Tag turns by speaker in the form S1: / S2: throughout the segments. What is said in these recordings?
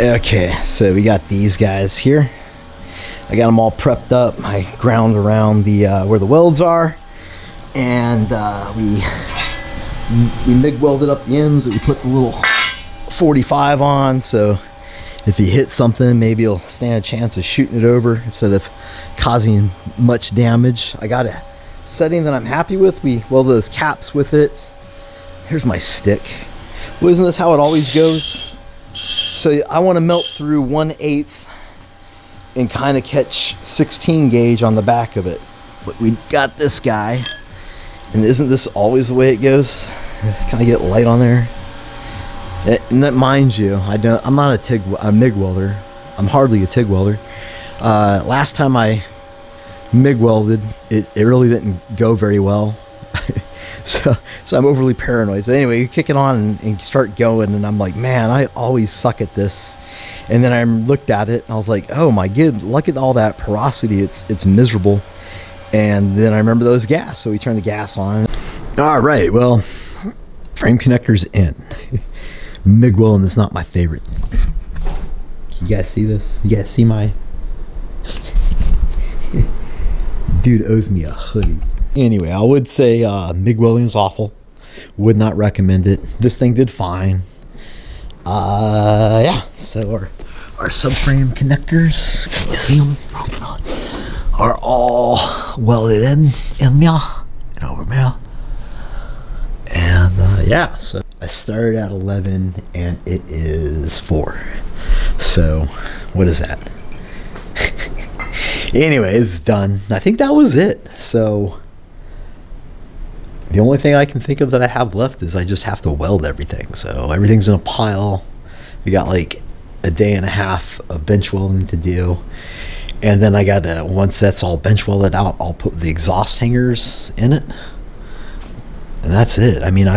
S1: Okay, so we got these guys here. I got them all prepped up. I ground around the where the welds are, and we MIG welded up the ends that we put the little 45 on, so if you hit something, maybe you'll stand a chance of shooting it over instead of causing much damage. I got a setting that I'm happy with. We weld those caps with it. Here's my stick. Well, isn't this how it always goes? So I want to melt through 1/8 and kind of catch 16 gauge on the back of it. But we got this guy, and isn't this always the way it goes? Can I get light on there? And that, mind you, I'm not a MIG welder. I'm hardly a TIG welder. Last time I MIG welded, it really didn't go very well. So I'm overly paranoid. So anyway, you kick it on and start going, and I'm like, man, I always suck at this. And then I looked at it and I was like, oh my god, look at all that porosity. It's miserable. And then I remember those gas, so we turned the gas on. All right, well, frame connectors in. MIG welding is not my favorite thing. You guys see this? You guys see my dude owes me a hoodie. Anyway, I would say MIG welding is awful. Would not recommend it. This thing did fine. Yeah, so our subframe connectors, can you see them? Probably not. Are all welded in there and over there. And yeah, so I started at 11 and it is 4. So what is that? Anyway, it's done. I think that was it. So the only thing I can think of that I have left is I just have to weld everything. So everything's in a pile. We got like a day and a half of bench welding to do. And then I got to, once that's all bench welded out, I'll put the exhaust hangers in it. And that's it. I mean,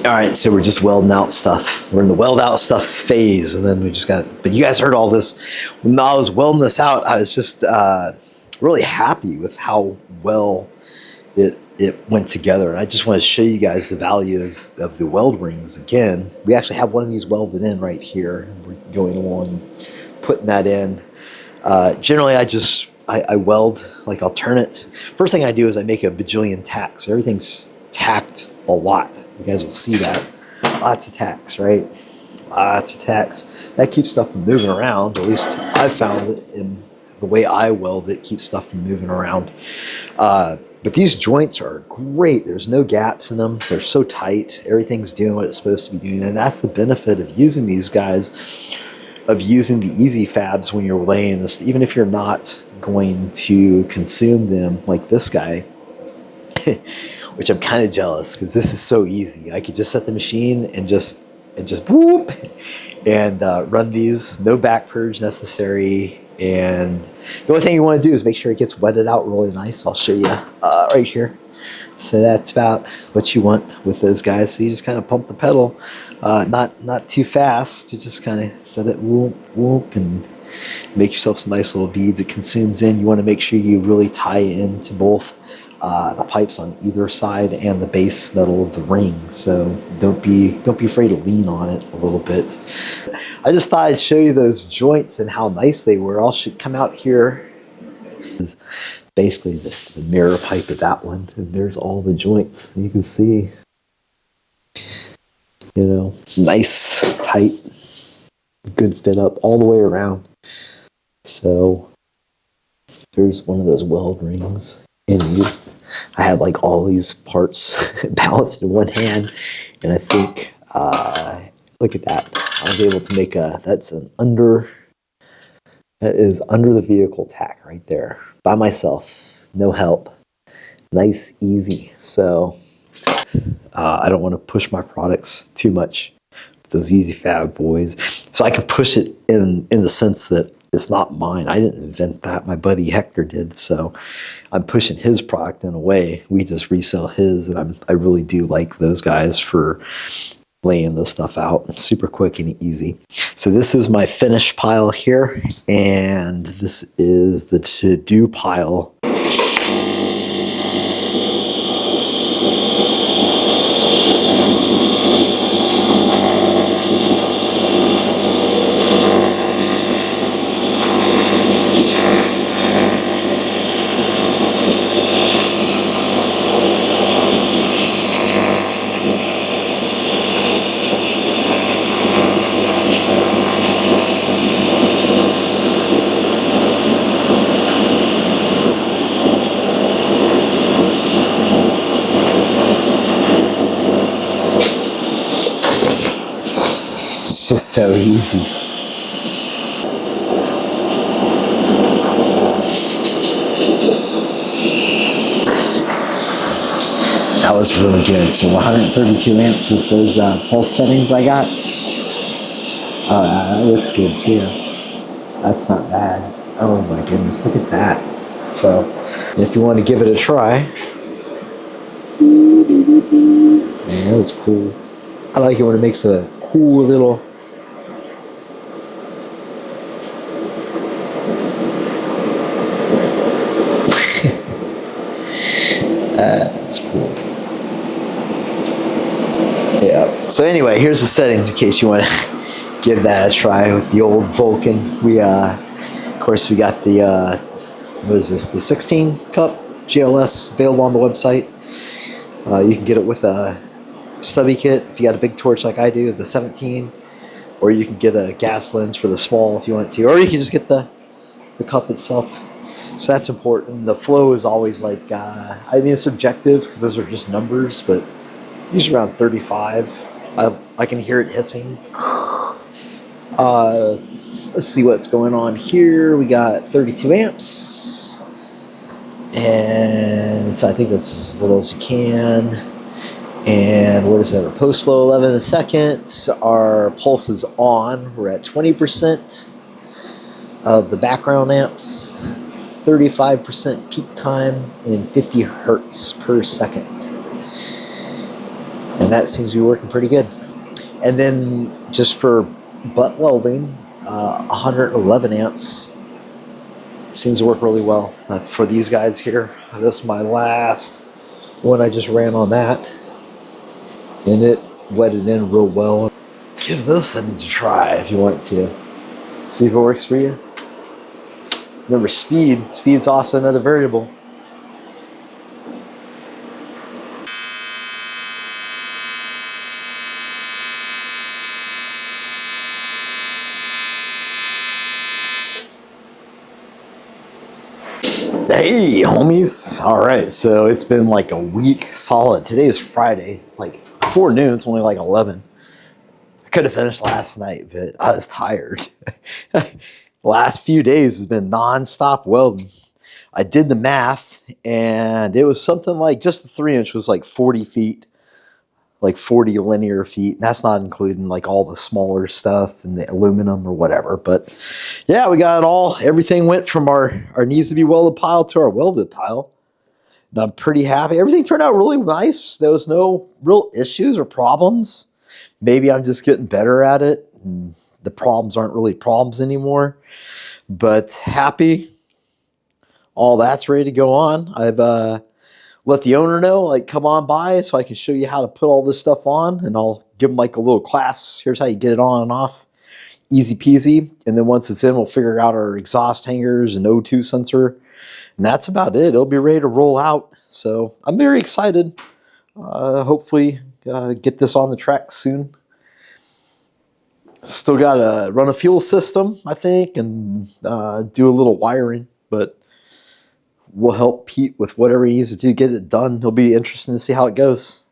S1: Alright, so we're just welding out stuff. We're in the weld out stuff phase, and then we just got, but you guys heard all this. When I was welding this out, I was just really happy with how well it went together. And I just want to show you guys the value of the weld rings. Again, we actually have one of these welded in right here. We're going along, putting that in. Generally, I weld like alternate. First thing I do is I make a bajillion tacks. Everything's tacked a lot. You guys will see that. Lots of tacks, right? Lots of tacks. That keeps stuff from moving around. At least I've found it in the way I weld it keeps stuff from moving around. But these joints are great. There's no gaps in them. They're so tight. Everything's doing what it's supposed to be doing. And that's the benefit of using these guys, of using the ezfabs when you're laying this, even if you're not going to consume them like this guy. Which I'm kind of jealous because this is so easy. I could just set the machine and just whoop and run these. No back purge necessary. And the only thing you want to do is make sure it gets wetted out really nice. I'll show you right here. So that's about what you want with those guys. So you just kind of pump the pedal, not too fast. To just kind of set it whoop whoop and make yourself some nice little beads. It consumes in. You want to make sure you really tie into both the pipes on either side and the base metal of the ring. So don't be afraid to lean on it a little bit. I just thought I'd show you those joints and how nice they were. I'll come out here. Is basically the mirror pipe of that one, and there's all the joints. You can see, you know, nice, tight, good fit up all the way around. So there's one of those weld rings. And I had like all these parts balanced in one hand, and I think look at that. I was able to make that is under the vehicle tack right there by myself, no help, nice, easy. So I don't want to push my products too much with those ezfab boys, so I can push it in the sense that it's not mine. I didn't invent that. My buddy Hector did. So I'm pushing his product in a way. We just resell his, and I really do like those guys for laying this stuff out. Super quick and easy. So this is my finished pile here, and this is the to-do pile. It's just so easy. That was really good. So 132 amps with those pulse settings I got. Oh, that looks good too. That's not bad. Oh my goodness, look at that. So if you want to give it a try, man, that's cool. I like it when it makes a cool little that's cool. Yeah. So anyway, here's the settings in case you want to give that a try with the old Vulcan. We of course we got the what is this? The 16 cup GLS available on the website. You can get it with a stubby kit if you got a big torch like I do, the 17, or you can get a gas lens for the small if you want to, or you can just get the cup itself. So that's important. The flow is always like, I mean, it's subjective because those are just numbers, but usually around 35. I can hear it hissing. Let's see what's going on here. We got 32 amps, and I think that's as little as you can. And what is that? Our post flow 11 seconds. Our pulse is on. We're at 20% of the background amps, 35% peak time, and 50 hertz per second. And that seems to be working pretty good. And then just for butt welding, 111 amps seems to work really well for these guys here. This is my last one. I just ran on that, and it wetted in real well. Give those settings a try if you want to. See if it works for you. Remember, speed. Speed's also another variable. Hey, homies. All right, so it's been like a week solid. Today is Friday. It's like before noon. It's only like 11. I could have finished last night, but I was tired. Last few days has been non-stop welding. I did the math, and it was something like just the 3-inch was like 40 feet, like 40 linear feet. And that's not including like all the smaller stuff and the aluminum or whatever. But yeah, we got it all. Everything went from our needs to be welded pile to our welded pile. And I'm pretty happy. Everything turned out really nice. There was no real issues or problems. Maybe I'm just getting better at it, and the problems aren't really problems anymore. But happy. All that's ready to go on. I've let the owner know, like, come on by so I can show you how to put all this stuff on, and I'll give him like a little class. Here's how you get it on and off. Easy peasy. And then once it's in, we'll figure out our exhaust hangers and O2 sensor. And that's about it. It'll be ready to roll out. So I'm very excited. Hopefully get this on the track soon. Still got to run a fuel system, I think, and do a little wiring. But we'll help Pete with whatever he needs to do to get it done. It'll be interesting to see how it goes.